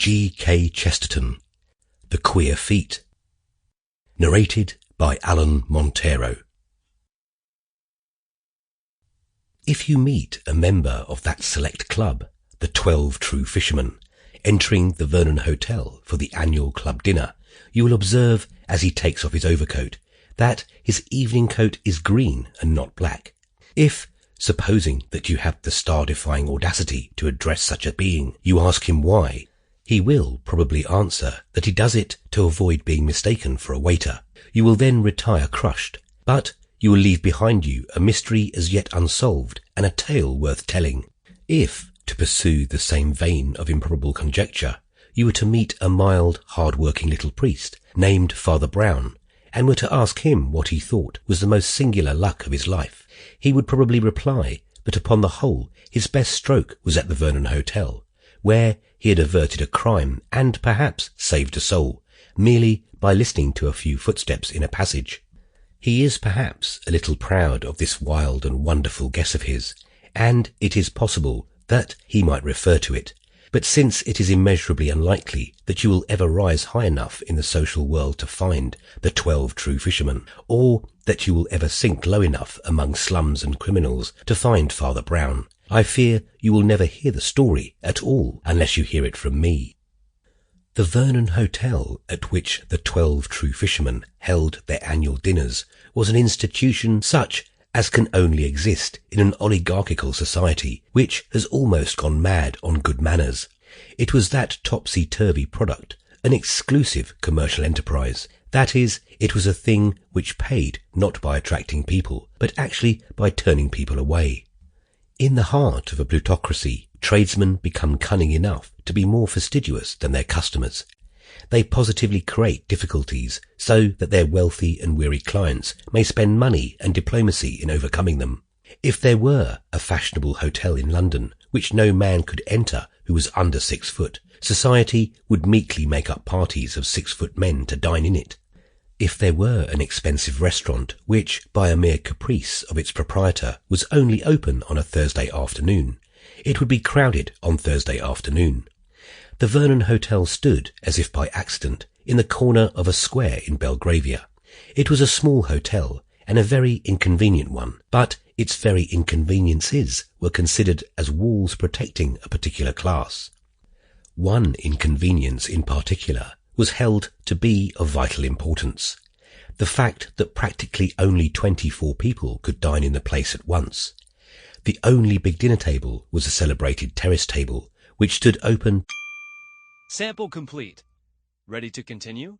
G.K. Chesterton, The Queer Feet. Narrated by Allan Monteiro. If you meet a member of that select club, the 12 True Fishermen, entering the Vernon Hotel for the annual club dinner, you will observe, as he takes off his overcoat, that his evening coat is green and not black. If, supposing that you have the star-defying audacity to address such a being, you ask him why, he will probably answer that he does it to avoid being mistaken for a waiter. You will then retire crushed, but you will leave behind you a mystery as yet unsolved and a tale worth telling. If, to pursue the same vein of improbable conjecture, you were to meet a mild, hard-working little priest named Father Brown, and were to ask him what he thought was the most singular luck of his life, he would probably reply that upon the whole his best stroke was at the Vernon Hotel, where he had averted a crime and perhaps saved a soul, merely by listening to a few footsteps in a passage. He is perhaps a little proud of this wild and wonderful guess of his, and it is possible that he might refer to it, but since it is immeasurably unlikely that you will ever rise high enough in the social world to find the 12 True Fishermen, or that you will ever sink low enough among slums and criminals to find Father Brown, I fear you will never hear the story at all unless you hear it from me. The Vernon Hotel, at which the 12 True Fishermen held their annual dinners, was an institution such as can only exist in an oligarchical society which has almost gone mad on good manners. It was that topsy-turvy product, an exclusive commercial enterprise. That is, it was a thing which paid not by attracting people, but actually by turning people away. In the heart of a plutocracy, tradesmen become cunning enough to be more fastidious than their customers. They positively create difficulties so that their wealthy and weary clients may spend money and diplomacy in overcoming them. If there were a fashionable hotel in London which no man could enter who was under 6 foot, society would meekly make up parties of 6-foot men to dine in it. If there were an expensive restaurant which, by a mere caprice of its proprietor, was only open on a Thursday afternoon, it would be crowded on Thursday afternoon. The Vernon Hotel stood, as if by accident, in the corner of a square in Belgravia. It was a small hotel, and a very inconvenient one, but its very inconveniences were considered as walls protecting a particular class. One inconvenience in particular was held to be of vital importance: the fact that practically only 24 people could dine in the place at once. The only big dinner table was a celebrated terrace table, which stood open. Sample complete. Ready to continue?